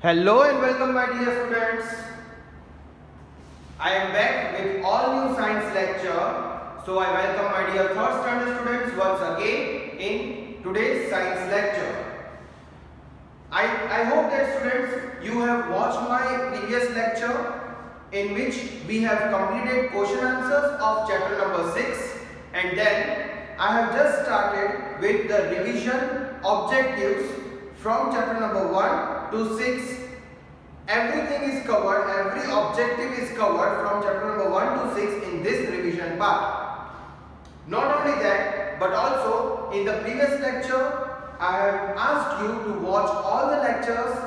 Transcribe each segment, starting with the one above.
Hello and welcome my dear students. I am back with all new science lecture. So I welcome my dear third standard students once again in today's science lecture. I hope that students you have watched my previous lecture in which we have completed question answers of chapter number 6 and then I have just started with the revision objectives from chapter number 1 to 6. Everything is covered, every objective is covered from chapter number 1 to 6 in this revision part. Not only that, but also in the previous lecture, I have asked you to watch all the lectures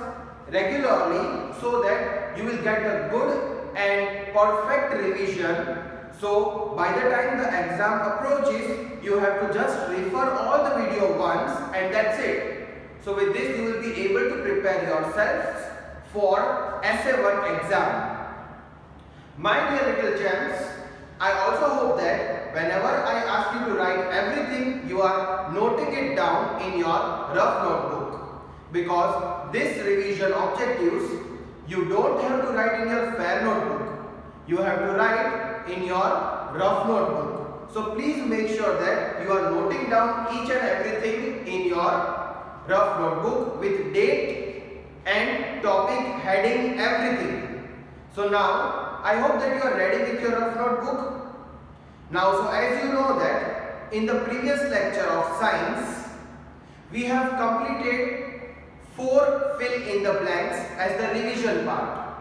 regularly so that you will get a good and perfect revision. So by the time the exam approaches, you have to just refer all the video once and that's it. So with this you will be able to prepare yourselves for SA1 exam. My dear little gems, I also hope that whenever I ask you to write everything, you are noting it down in your rough notebook. Because this revision objectives, you don't have to write in your fair notebook. You have to write in your rough notebook. So please make sure that you are noting down each and everything in your rough notebook with date and topic, heading, everything. So now I hope that you are ready with your rough notebook. Now so as you know that in the previous lecture of science we have completed 4 fill in the blanks as the revision part.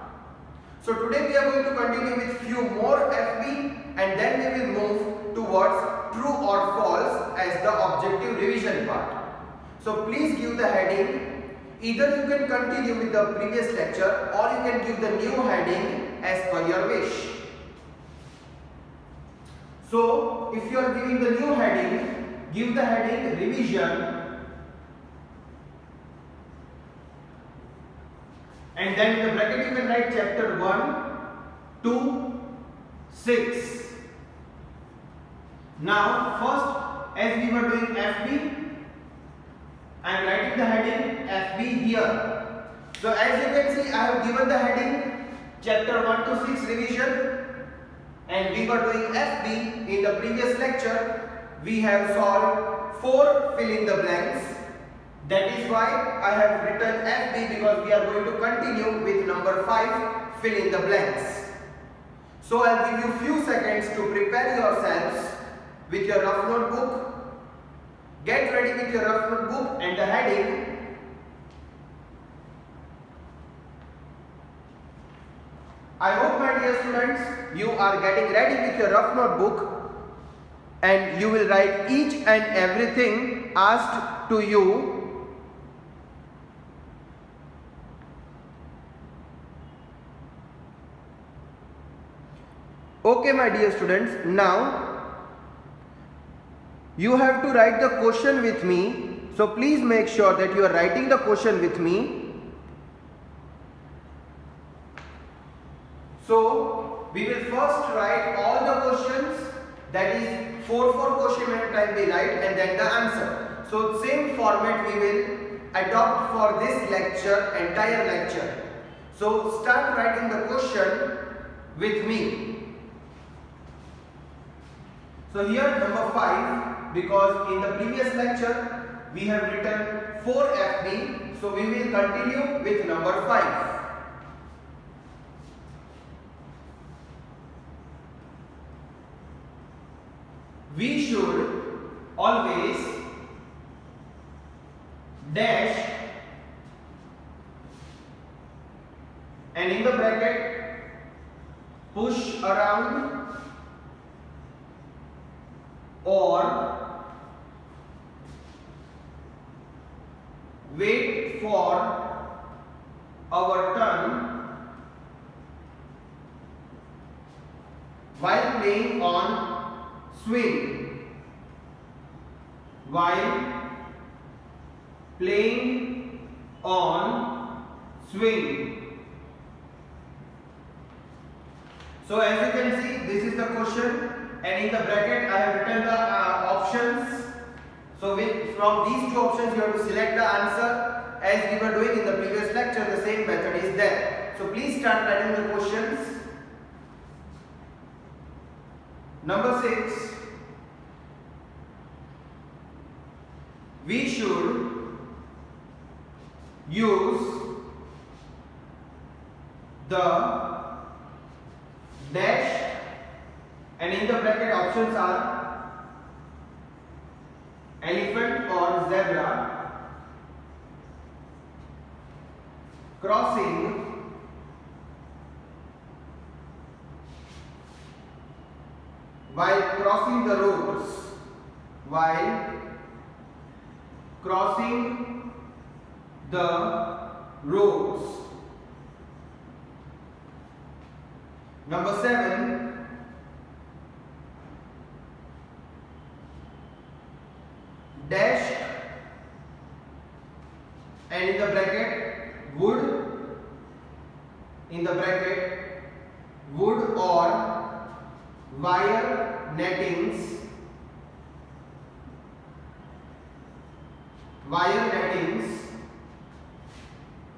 So today we are going to continue with few more FB and then we will move towards true or false as the objective revision part. So please give the heading. Either you can continue with the previous lecture or you can give the new heading as per your wish. So if you are giving the new heading, give the heading revision and then in the bracket you can write chapter 1 to 6. Now first, as we were doing FB, I am writing the heading FB here. So as you can see, I have given the heading chapter 1 to 6 revision and we were doing FB in the previous lecture. We have solved 4 fill in the blanks. That is why I have written FB because we are going to continue with number 5 fill in the blanks. So I will give you few seconds to prepare yourselves with your rough notebook. Get ready with your rough notebook and the heading. I hope my dear students you are getting ready with your rough notebook and you will write each and everything asked to you. Okay my dear students, now you have to write the question with me. So please make sure that you are writing the question with me. So we will first write all the questions, that is 4 questions at a time we write and then the answer. So same format we will adopt for this lecture, entire lecture. So start writing the question with me. So here number 5, because in the previous lecture we have written 4 FB, so we will continue with number 5. We should always dash and in the bracket push around or wait for our turn while playing on swing. While playing on swing. So as you can see, this is the question. And in the bracket I have written the options. So from these two options you have to select the answer as we were doing in the previous lecture, the same method is there. So please start writing the questions. Number 6. We should use the dash, and in the bracket options are elephant or zebra, crossing while crossing the roads, while crossing the roads. Number 7, dash, and in the bracket wood, in the bracket wood or wire nettings,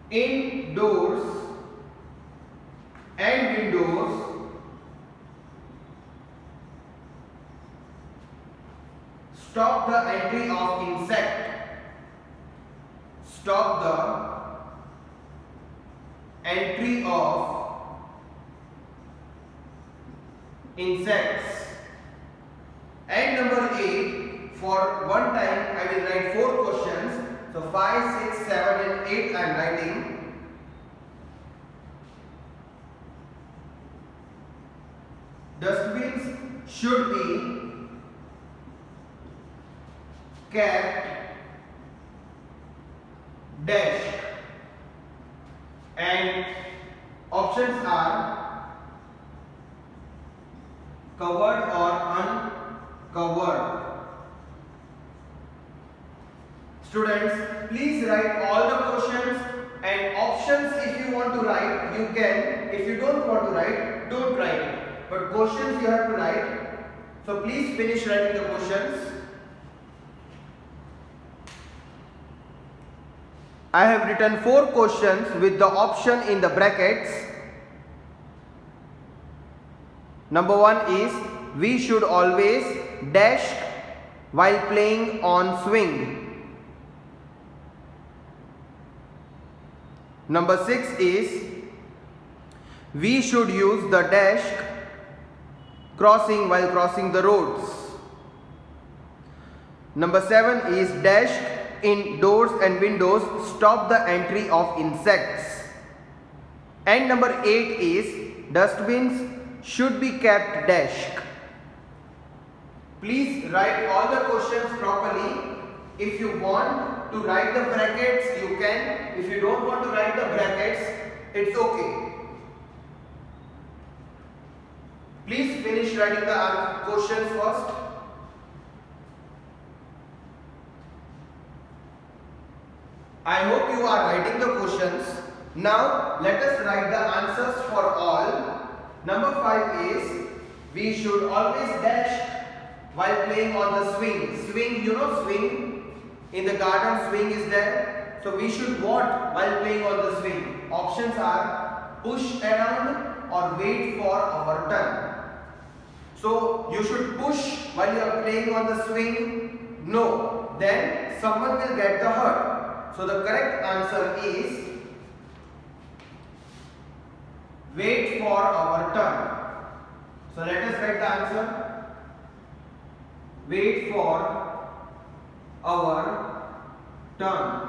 indoors and windows, stop the entry of insect, stop the entry of insects. And number 8, for one time I will write 4 questions. So 5, 6, 7 and 8 I am writing. Dustbins should be kept dash, and options are covered or uncovered. Students, please write all the questions and options. If you want to write, you can. If you don't want to write, don't write it. But questions you have to write. So please finish writing the questions. I have written 4 questions with the option in the brackets. Number 1 is, we should always dash while playing on swing. Number 6 is, we should use the dash crossing while crossing the roads. Number 7 is, dash in doors and windows, stop the entry of insects. And number 8 is, dustbins should be kept dash. Please write all the questions properly. If you want to write the brackets, you can. If you don't want to write the brackets, it's okay. Please finish writing the questions first. I hope you are writing the questions. Now let us write the answers for all. Number 5 is, we should always dash while playing on the swing. Swing, you know swing. In the garden, swing is there. So we should what while playing on the swing? Options are push around or wait for our turn. So you should push while you are playing on the swing? No. Then someone will get the hurt. So the correct answer is wait for our turn. So let us write the answer. Wait for our turn.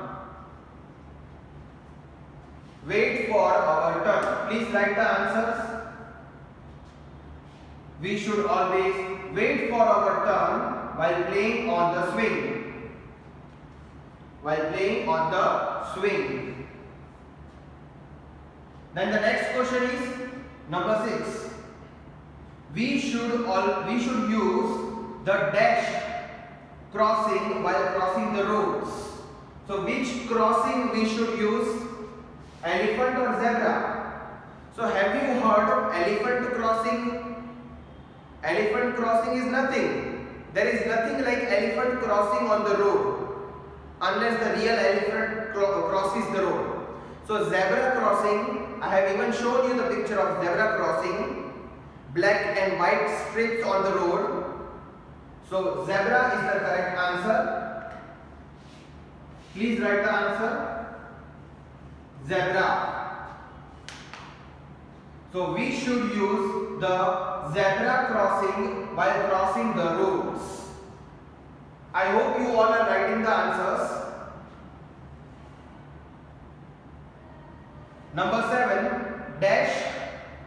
Wait for our turn. Please write the answers. We should always wait for our turn while playing on the swing. While playing on the swing. Then the next question is number 6. We should use the dash crossing while crossing the roads. So which crossing we should use? Elephant or zebra? So have you heard elephant crossing? Elephant crossing is nothing. There is nothing like elephant crossing on the road unless the real elephant crosses the road. So zebra crossing, I have even shown you the picture of zebra crossing, black and white strips on the road. So zebra is the correct answer. Please write the answer. Zebra. So we should use the zebra crossing while crossing the roads. I hope you all are writing the answers. Number 7, dash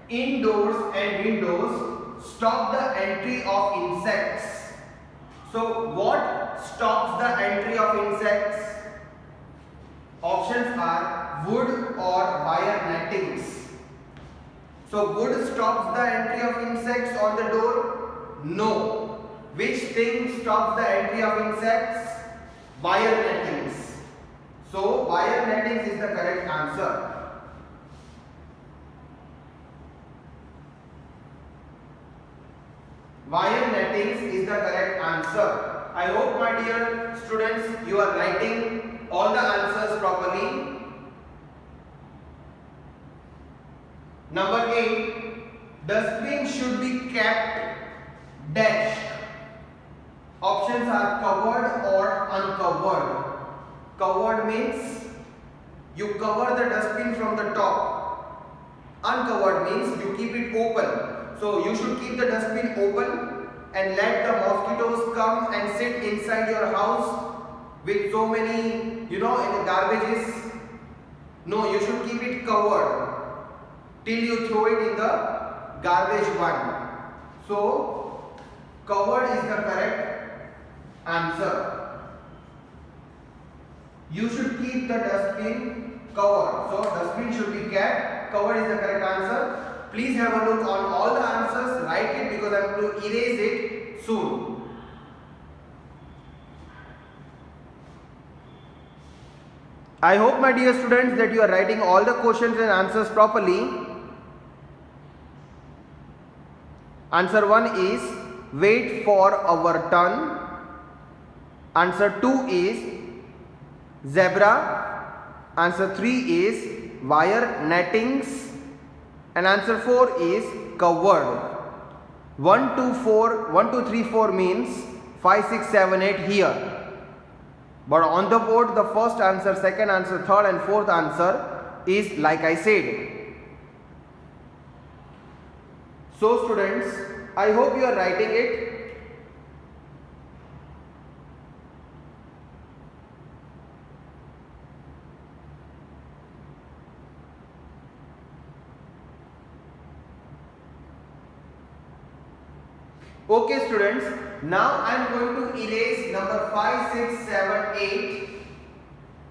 indoors and windows stop the entry of insects. So what stops the entry of insects? Options are wood or wire nettings. So wood stops the entry of insects on the door? No. Which thing stops the entry of insects? Wire nettings. So wire nettings is the correct answer. Wire nettings is the correct answer. I hope, my dear students, you are writing all the answers properly. Number 8, dustbin should be kept dashed. Options are covered or uncovered. Covered means you cover the dustbin from the top. Uncovered means you keep it open. So you should keep the dustbin open and let the mosquitoes come and sit inside your house with so many, in the garbages. No, you should keep it covered till you throw it in the garbage one. So covered is the correct answer. You should keep the dustbin covered. So dustbin should be kept covered is the correct answer. Please have a look on all the answers, write it because I am going to erase it soon. I hope, my dear students, that you are writing all the questions and answers properly. Answer 1 is wait for our turn. Answer 2 is zebra. Answer 3 is wire nettings. And answer 4 is covered. 1, 2, 3, 4 means 5, 6, 7, 8 here. But on the board, the first answer, second answer, third and fourth answer is like I said. So students, I hope you are writing it. Okay students, now I am going to erase number 5, 6, 7, 8.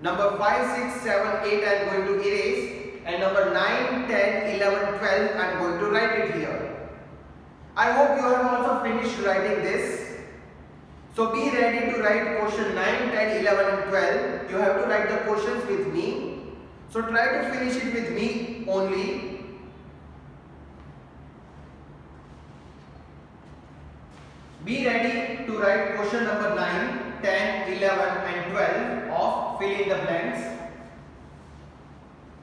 Number 5, 6, 7, 8 I am going to erase, and number 9, 10, 11, 12 I am going to write it here. I hope you have also finished writing this. So be ready to write question 9, 10, 11 and 12. You have to write the questions with me. So try to finish it with me only. Be ready to write question number 9, 10, 11 and 12 of fill in the blanks.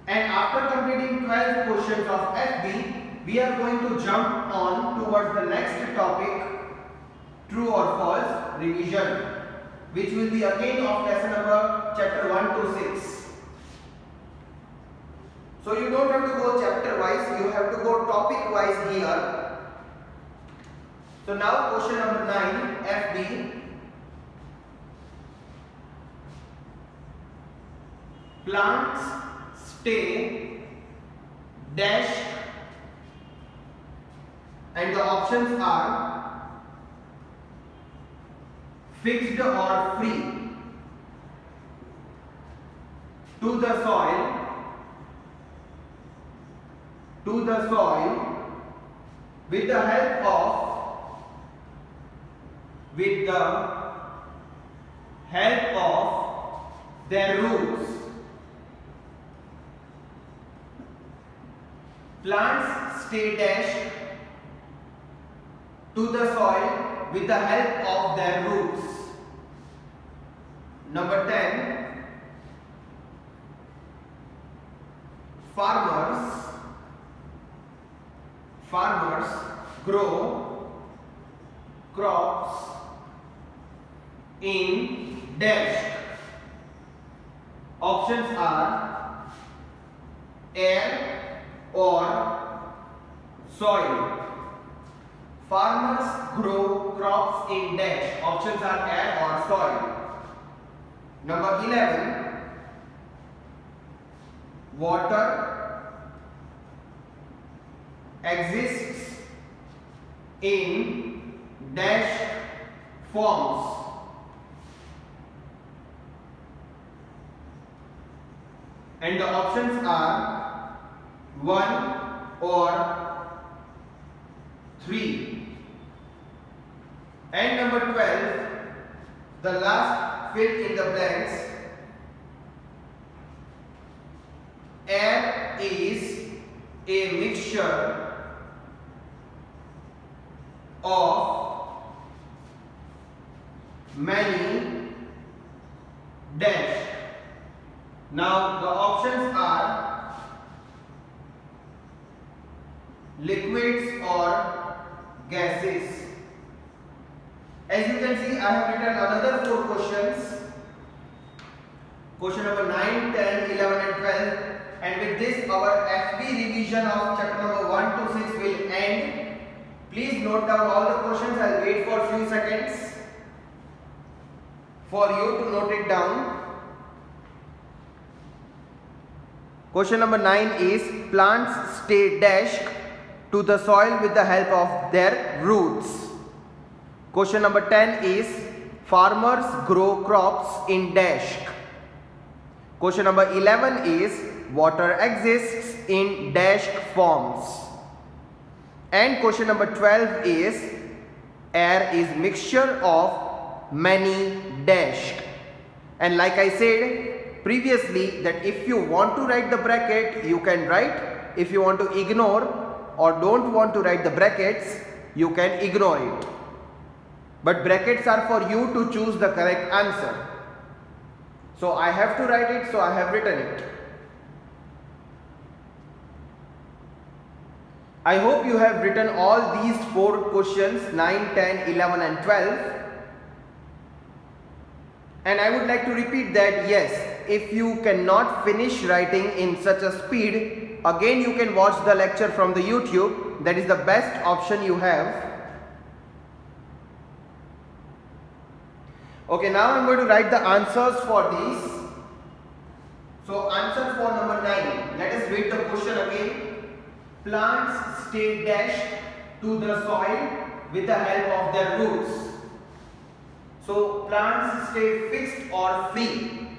And after completing 12 questions of FB, we are going to jump on towards the next topic, true or false revision, which will be again of lesson number chapter 1 to 6. So you don't have to go chapter wise, you have to go topic wise here. So now question number 9, FB. Plants stay dash, and the options are fixed or free to the soil, with the help of their roots. Plants stay dash to the soil with the help of their roots. Number 10. farmers grow crops in dash. Options are air or soil. Farmers grow crops in dash. Options are air or soil. Number 11. Water exists in dash forms. And the options are 1 or 3. And number 12, the last fill in the blanks. Air is a mixture of many dash. Now the options are liquids or gases. As you can see, I have written another 4 questions. Question number 9, 10, 11 and 12. And with this our FB revision of chapter number 1 to 6 will end. Please note down all the questions. I will wait for a few seconds for you to note it down. Question number 9 is plants stay dashed to the soil with the help of their roots. Question number 10 is farmers grow crops in dash. Question number 11 is water exists in dash forms. And question number 12 is air is mixture of many dash. And like I said previously that if you want to write the bracket, you can write. If you want to ignore or don't want to write the brackets, you can ignore it. But brackets are for you to choose the correct answer. So I have to write it, so I have written it. I hope you have written all these 4 questions 9, 10, 11 and 12. And I would like to repeat that yes, if you cannot finish writing in such a speed, again you can watch the lecture from the YouTube. That is the best option you have. Okay, now I am going to write the answers for these. So answer for number 9. Let us read the question again. Plants stay dashed to the soil with the help of their roots. So plants stay fixed or free.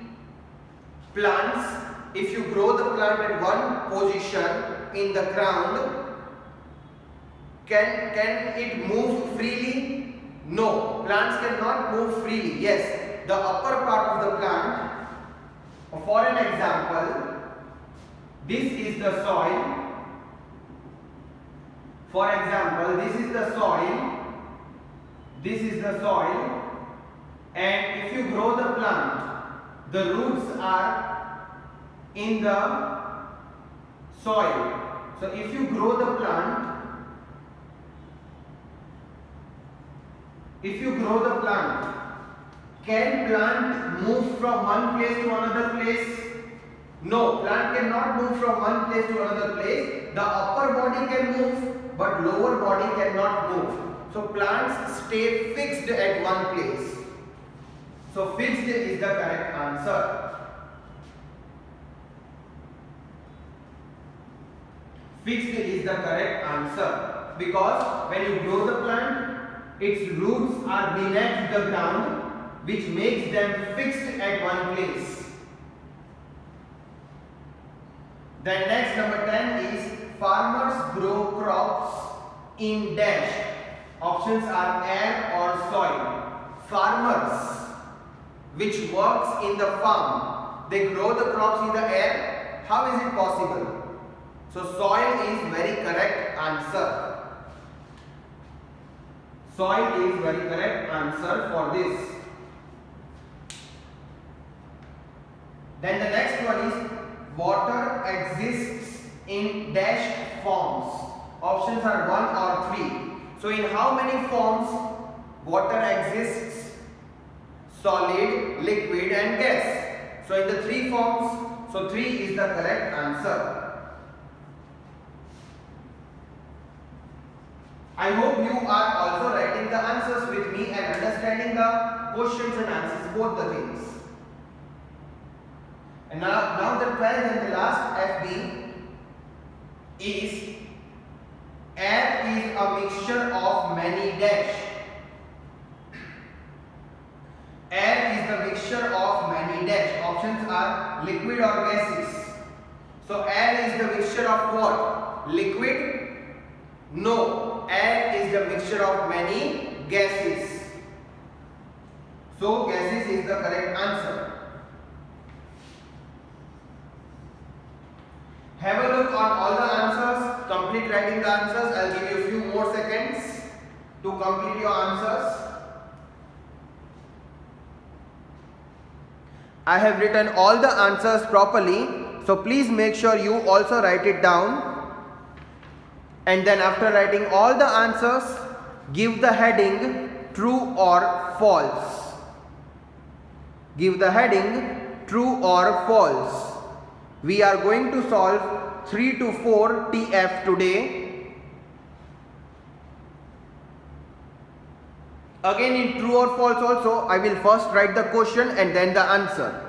Plants, if you grow the plant at one position in the ground, can it move freely? No, plants cannot move freely. Yes, the upper part of the plant. For an example, this is the soil. For example, this is the soil. This is the soil. And if you grow the plant, the roots are in the soil. So if you grow the plant, can plant move from one place to another place? No, plant cannot move from one place to another place. The upper body can move, but lower body cannot move. So plants stay fixed at one place. So fixed is the correct answer. Fixed is the correct answer because when you grow the plant, its roots are beneath the ground, which makes them fixed at one place. Then next number 10 is farmers grow crops in dash. Options are air or soil. Farmers which works in the farm, they grow the crops in the air. How is it possible? So soil is very correct answer. Soil is very correct answer for this. Then the next one is water exists in dashed forms. Options are 1 or 3. So in how many forms water exists? Solid, liquid and gas. So in the 3 forms, so 3 is the correct answer. I hope you are also writing the answers with me and understanding the questions and answers, both the things. And now the 12th and the last FB is air is a mixture of many dash. Air is the mixture of many dash. Options are liquid or gases. So air is the mixture of what? Liquid? No. Air is the mixture of many gases. So gases is the correct answer. Have a look on all the answers. Complete writing the answers. I'll give you a few more seconds to complete your answers. I have written all the answers properly. So please make sure you also write it down. And then after writing all the answers, give the heading true or false. Give the heading true or false. We are going to solve 3 to 4 TF today. Again in true or false also, I will first write the question and then the answer.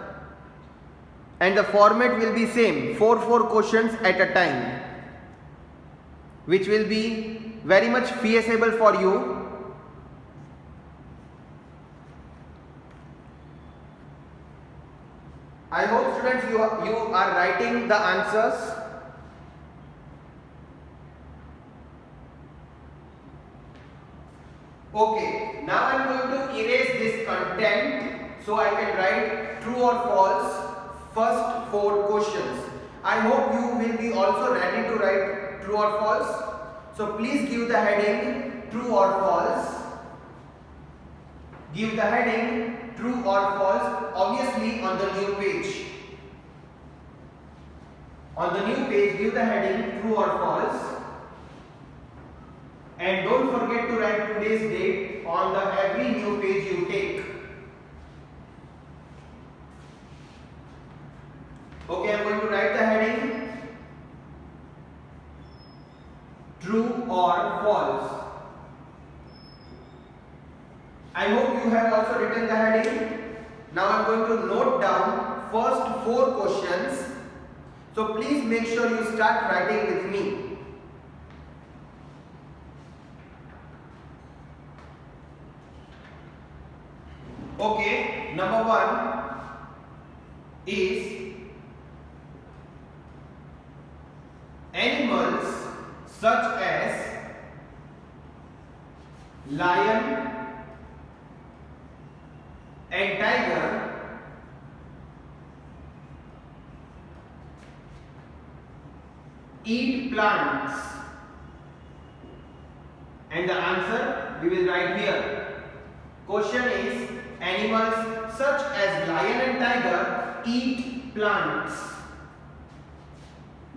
And the format will be same, 4 questions at a time, which will be very much feasible for you. I hope students you are writing the answers. Okay, now I am going to erase this content so I can write true or false first 4 questions. I hope you will be also ready to write true or false. So please give the heading true or false. Give the heading true or false, obviously on the new page. On the new page, give the heading true or false. And don't forget to write today's date on the every new page you take. Okay, I am going to write the heading true or false. I hope you have also written the heading. Now I am going to note down first 4 questions. So please make sure you start writing with me. Okay, number 1 is animals such as lion and tiger eat plants, and the answer we will write here. Question is animals such as lion and tiger eat plants.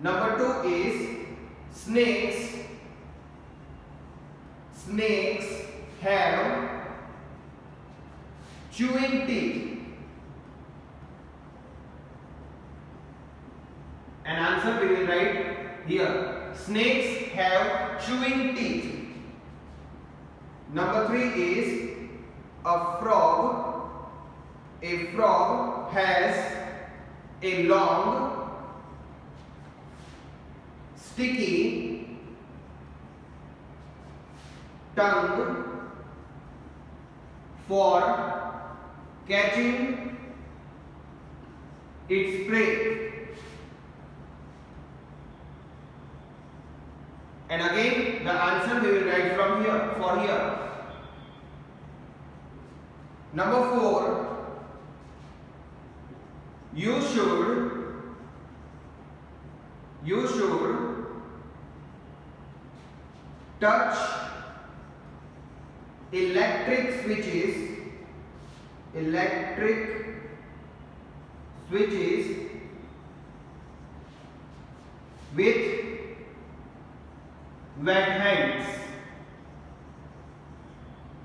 Number 2 is snakes. Snakes have chewing teeth. An answer we will write here. Snakes have chewing teeth. Number 3 is a frog. A frog has a long, sticky tongue for catching its prey. And again the answer we will write from here, for here. Number 4, you should touch electric switches with wet hands.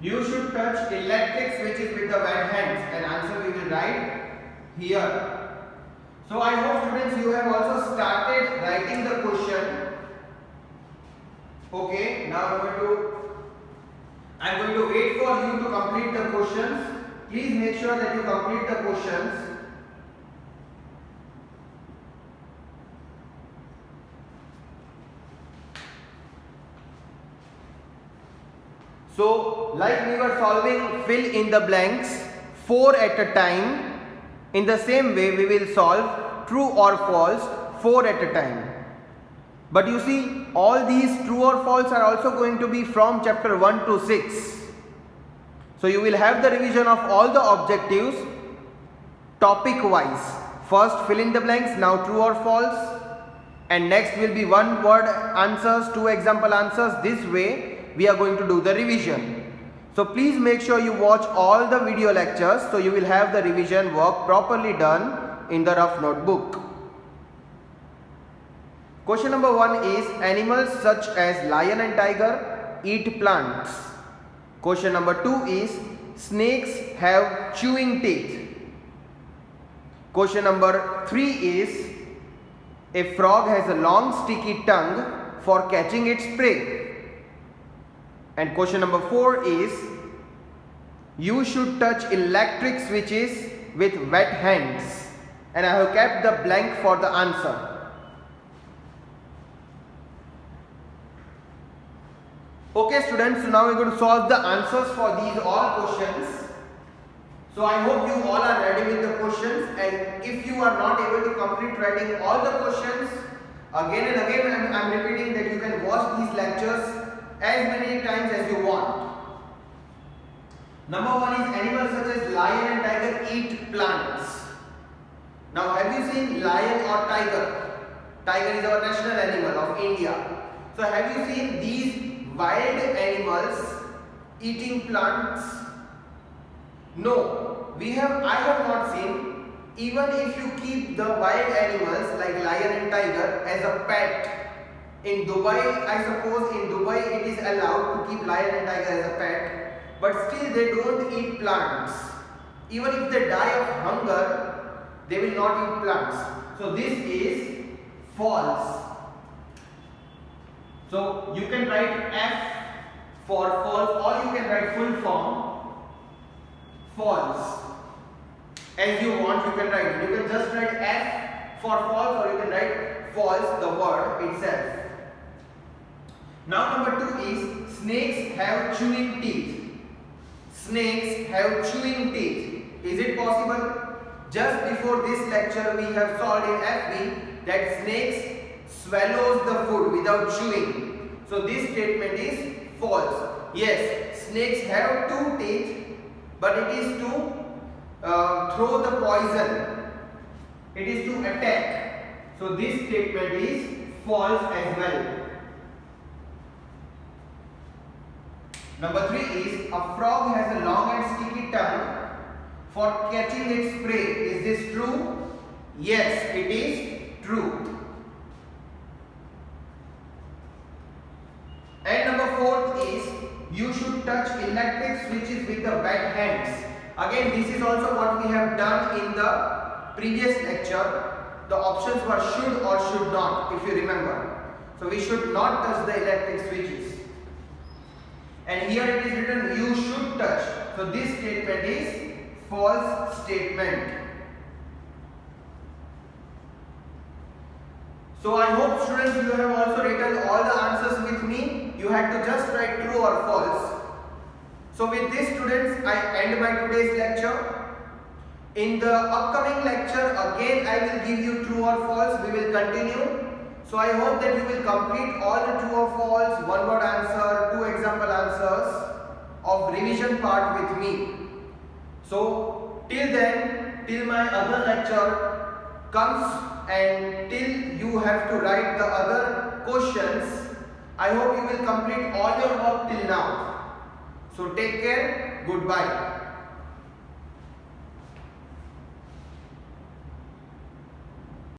You should touch electric switches with the wet hands, and answer we will write here. So I hope students you have also started writing the question. Okay, now I'm going to wait for you to complete the questions. Please make sure that you complete the questions. So, like we were solving fill in the blanks 4 at a time, in the same way we will solve true or false 4 at a time. But you see, all these true or false are also going to be from chapter 1 to 6. So you will have the revision of all the objectives topic wise. First fill in the blanks, now true or false, and next will be one word answers, 2 example answers. This way we are going to do the revision. So please make sure you watch all the video lectures so you will have the revision work properly done in the rough notebook. Question number 1 is animals such as lion and tiger eat plants. Question number 2 is snakes have chewing teeth. Question number 3 is a frog has a long sticky tongue for catching its prey. And question number 4 is you should touch electric switches with wet hands, and I have kept the blank for the answer. Okay students, so now we are going to solve the answers for these all questions. So I hope you all are ready with the questions, and if you are not able to complete writing all the questions, again and again I am repeating that you can watch these lectures as many times as you want. Number 1 is animals such as lion and tiger eat plants. Now have you seen lion or tiger? Tiger is our national animal of India. So have you seen these wild animals eating plants? No, I have not seen. Even if you keep the wild animals like lion and tiger as a pet, in Dubai, I suppose in Dubai it is allowed to keep lion and tiger as a pet, but still they don't eat plants. Even if they die of hunger, they will not eat plants. So this is false. So you can write F for false, or you can write full form false. As you want, you can write it. You can just write F for false, or you can write false, the word itself. Now number 2 is snakes have chewing teeth. Snakes have chewing teeth. Is it possible? Just before this lecture we have solved in FB that snakes swallows the food without chewing. So this statement is false. Yes, snakes have 2 teeth, but it is to throw the poison. It is to attack. So this statement is false as well. Number 3 is a frog has a long and sticky tongue for catching its prey. Is this true? Yes, it is true. And number 4 is you should touch electric switches with the wet hands. Again, this is also what we have done in the previous lecture. The options were should or should not, if you remember. So we should not touch the electric switches. And here it is written you should touch. So this statement is false statement. So I hope students you have also written all the answers with me. You had to just write true or false. So with this students I end my today's lecture. In the upcoming lecture again I will give you true or false. We will continue. So I hope that you will complete all the true or false, one word answer, 2 example answers of revision part with me. So till then, till my other lecture comes and till you have to write the other questions, I hope you will complete all your work till now. So take care, goodbye.